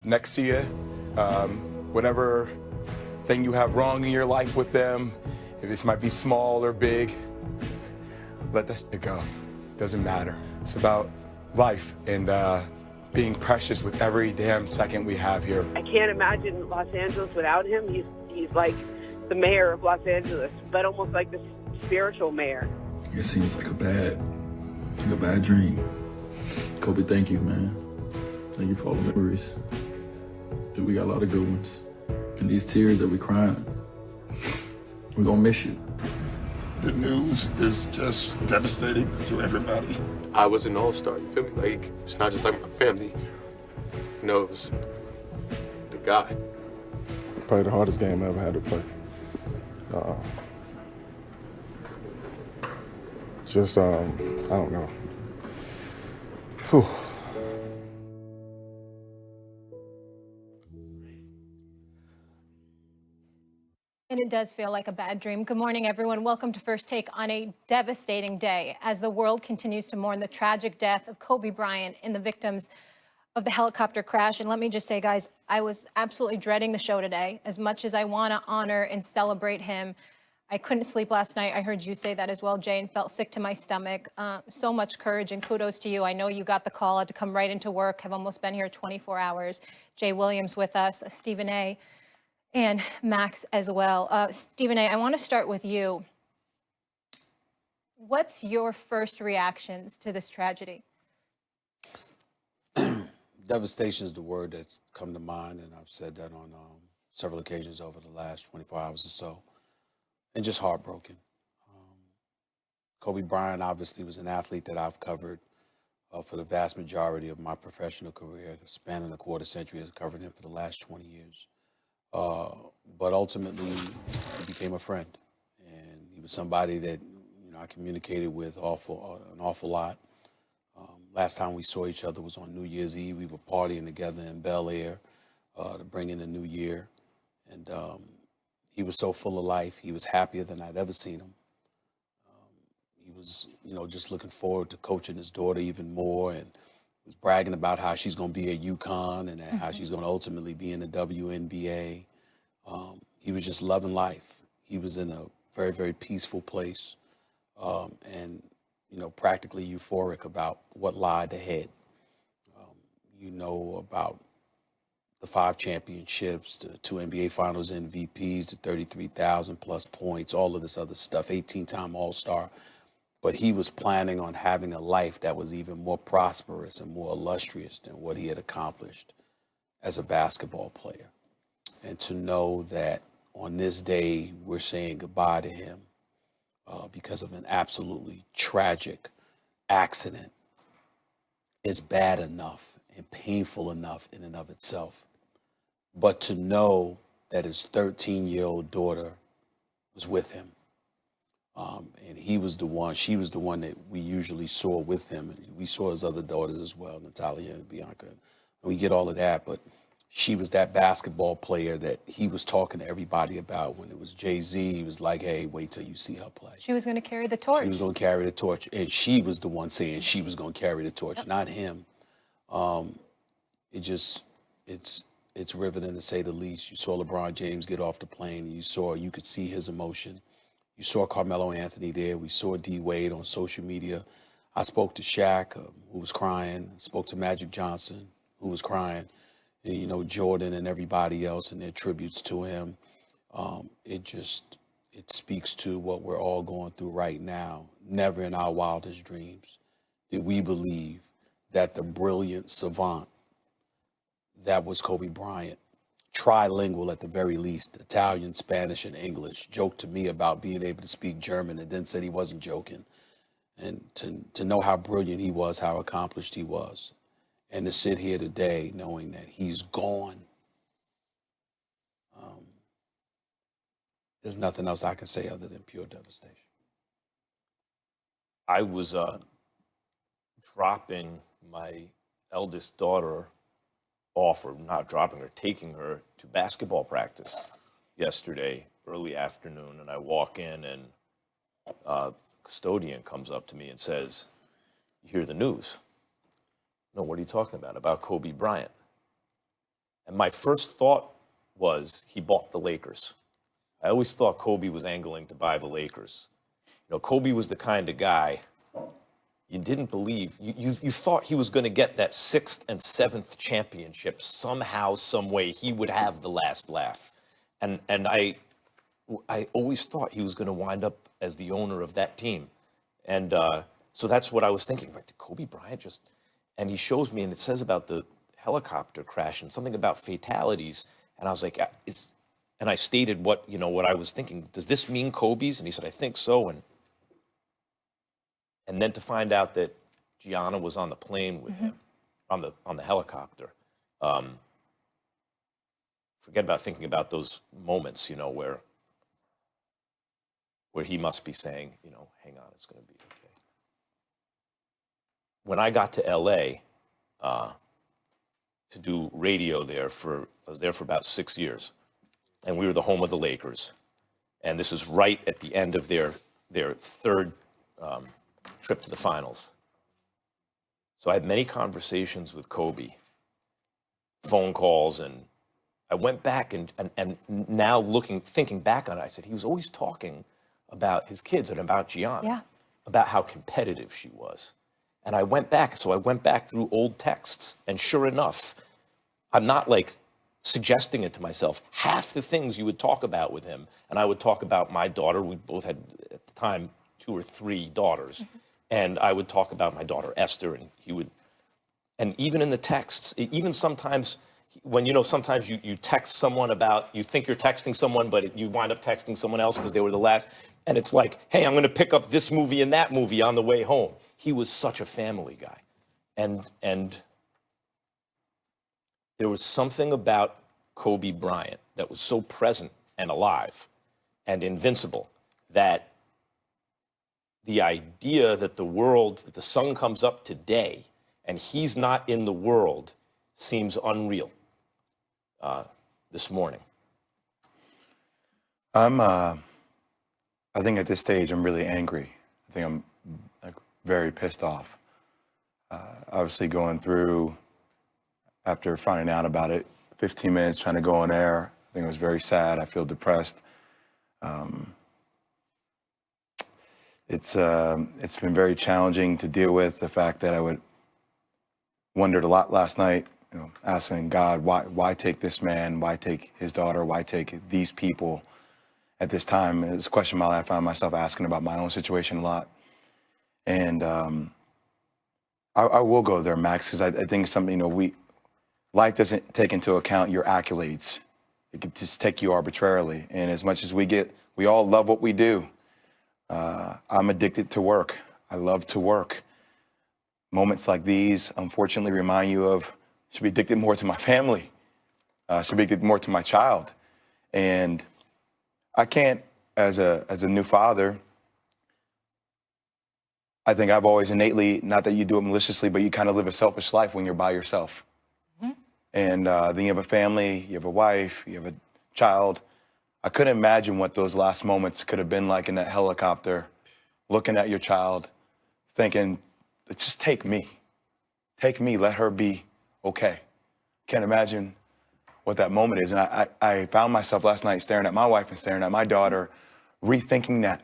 next to you. Whatever thing you have wrong in your life with them, if this might be small or big, let that shit go. Doesn't matter. It's about life and being precious with every damn second we have here. I can't imagine Los Angeles without him. He's like the mayor of Los Angeles, but almost like the spiritual mayor. It seems like a bad dream. Kobe, thank you, man. Thank you for all the memories. Dude, we got a lot of good ones. And these tears that we're crying, we're gonna miss you. The news is just devastating to everybody. I was an all-star, you feel me? Like, it's not just like my family knows the guy. Probably the hardest game I ever had to play. I don't know. Whew. And it does feel like a bad dream. Good morning, everyone. Welcome to First Take on a devastating day as the world continues to mourn the tragic death of Kobe Bryant and the victims of the helicopter crash. And let me just say, guys, I was absolutely dreading the show today. As much as I want to honor and celebrate him, I couldn't sleep last night. I heard you say that as well, Jay, and felt sick to my stomach. So much courage and kudos to you. I know you got the call, had to come right into work, have almost been here 24 hours. Jay Williams with us, Stephen A., and Max as well. Stephen A., I want to start with you. What's your first reactions to this tragedy? Devastation is the word that's come to mind, and I've said that on several occasions over the last 24 hours or so. And just heartbroken. Kobe Bryant obviously was an athlete that I've covered for the vast majority of my professional career, spanning a quarter century. I've covered him for the last 20 years. But ultimately, he became a friend, and he was somebody that I communicated with an awful lot. Last time we saw each other was on New Year's Eve. We were partying together in Bel Air to bring in the new year, and he was so full of life. He was happier than I'd ever seen him. He was, just looking forward to coaching his daughter even more, and was bragging about how she's going to be at UConn and how she's going to ultimately be in the WNBA. He was just loving life. He was in a very, very peaceful place, and practically euphoric about what lied ahead. About the 5 championships, the 2 NBA Finals MVPs, the 33,000 plus points, all of this other stuff, 18-time All-Star. But he was planning on having a life that was even more prosperous and more illustrious than what he had accomplished as a basketball player. And to know that on this day, we're saying goodbye to him because of an absolutely tragic accident is bad enough and painful enough in and of itself. But to know that his 13-year-old daughter was with him, and she was the one that we usually saw with him. We saw his other daughters as well, Natalia and Bianca. And we get all of that, but she was that basketball player that he was talking to everybody about. When it was Jay-Z, he was like, hey, wait till you see her play. She was going to carry the torch. She was going to carry the torch, and she was the one saying she was going to carry the torch, not him. It's riveting to say the least. You saw LeBron James get off the plane, and you could see his emotion. You saw Carmelo Anthony there. We saw D Wade on social media. I spoke to Shaq, who was crying. I spoke to Magic Johnson, who was crying. And, Jordan and everybody else and their tributes to him. It speaks to what we're all going through right now. Never in our wildest dreams did we believe that the brilliant savant that was Kobe Bryant, trilingual at the very least, Italian, Spanish, and English, joked to me about being able to speak German and then said he wasn't joking. And to know how brilliant he was, how accomplished he was, and to sit here today knowing that he's gone, there's nothing else I can say other than pure devastation. I was dropping my eldest daughter off, or not dropping her, taking her to basketball practice yesterday, early afternoon, and I walk in and custodian comes up to me and says, "You hear the news?" "No, what are you talking about?" "About Kobe Bryant." And my first thought was he bought the Lakers. I always thought Kobe was angling to buy the Lakers. You know, Kobe was the kind of guy you didn't believe. You thought he was going to get that 6th and 7th championship somehow, some way. He would have the last laugh. And I always thought he was going to wind up as the owner of that team. And so that's what I was thinking. But did Kobe Bryant just... And he shows me, and it says about the helicopter crash and something about fatalities. And I was like, and I stated what I was thinking. Does this mean Kobe's? And he said, I think so. And then to find out that Gianna was on the plane with him, on the helicopter. Forget about thinking about those moments, where he must be saying, hang on, it's going to be okay. When I got to LA to do radio there I was there for about 6 years, and we were the home of the Lakers. And this is right at the end of their third trip to the finals. So I had many conversations with Kobe, phone calls, and I went back and now thinking back on it, I said, he was always talking about his kids and about Gianna, about how competitive she was. And I went back through old texts, and sure enough, I'm not like suggesting it to myself, half the things you would talk about with him, and I would talk about my daughter. We both had, at the time, 2 or 3 daughters. And I would talk about my daughter, Esther, and he would, and even in the texts, even sometimes when, sometimes you text someone you think you're texting someone, but you wind up texting someone else because they were the last. And it's like, hey, I'm going to pick up this movie and that movie on the way home. He was such a family guy. And there was something about Kobe Bryant that was so present and alive and invincible that the idea that that the sun comes up today and he's not in the world seems unreal this morning. I think at this stage, I'm really angry. I think I'm very pissed off. Obviously going through, after finding out about it, 15 minutes trying to go on air. I think it was very sad. I feel depressed. It's been very challenging to deal with, the fact that I wondered a lot last night, asking God, why take this man? Why take his daughter? Why take these people at this time? It's a question I found myself asking about my own situation a lot. And I will go there, Max, because I think something, life doesn't take into account your accolades. It can just take you arbitrarily. And as much as we all love what we do. I'm addicted to work. I love to work. Moments like these, unfortunately, remind you of, should be addicted more to my family. Should be addicted more to my child. And I can't, as a new father, I think I've always innately, not that you do it maliciously, but you kind of live a selfish life when you're by yourself. And then you have a family, you have a wife, you have a child. I couldn't imagine what those last moments could have been like in that helicopter, looking at your child, thinking, just take me, let her be okay. Can't imagine what that moment is. And I found myself last night staring at my wife and staring at my daughter, rethinking that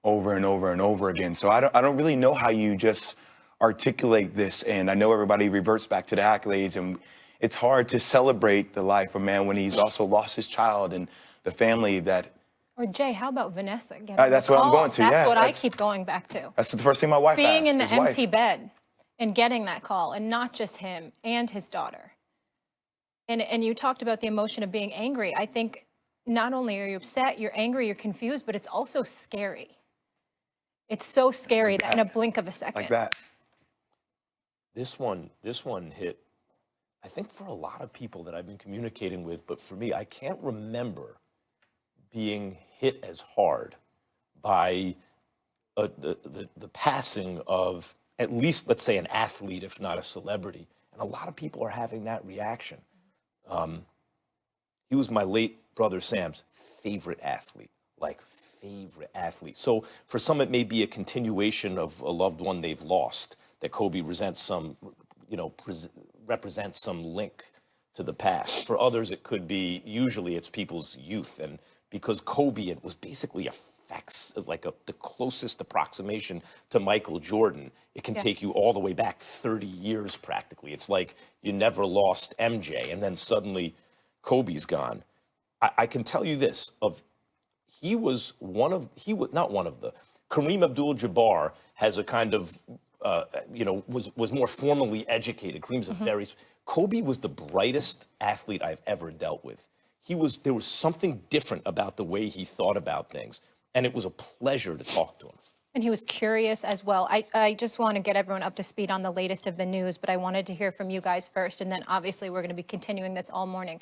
over and over and over again. So I don't really know how you just articulate this. And I know everybody reverts back to the accolades, and it's hard to celebrate the life of a man when he's also lost his child and the family that. Or Jay, how about Vanessa getting that's the what call? I'm going to. That's what I keep going back to. That's the first thing my wife asked. Being in the empty bed and getting that call, and not just him and his daughter. And you talked about the emotion of being angry. I think not only are you upset, you're angry, you're confused, but it's also scary. It's so scary that in a blink of a second. Like that. This one hit, I think, for a lot of people that I've been communicating with, but for me, I can't remember being hit as hard by the passing of at least, let's say, an athlete, if not a celebrity. And a lot of people are having that reaction. He was my late brother Sam's favorite athlete, favorite athlete. So for some, it may be a continuation of a loved one they've lost, that Kobe represents some link to the past. For others, it could be, usually it's people's youth. And because Kobe, it was basically the closest approximation to Michael Jordan. It can take you all the way back 30 years practically. It's like you never lost MJ, and then suddenly Kobe's gone. I can tell you this, Kareem Abdul-Jabbar has a kind of, was more formally educated. Kareem's Kobe was the brightest athlete I've ever dealt with. There was something different about the way he thought about things, and it was a pleasure to talk to him. And he was curious as well. I just want to get everyone up to speed on the latest of the news, but I wanted to hear from you guys first, and then obviously we're going to be continuing this all morning.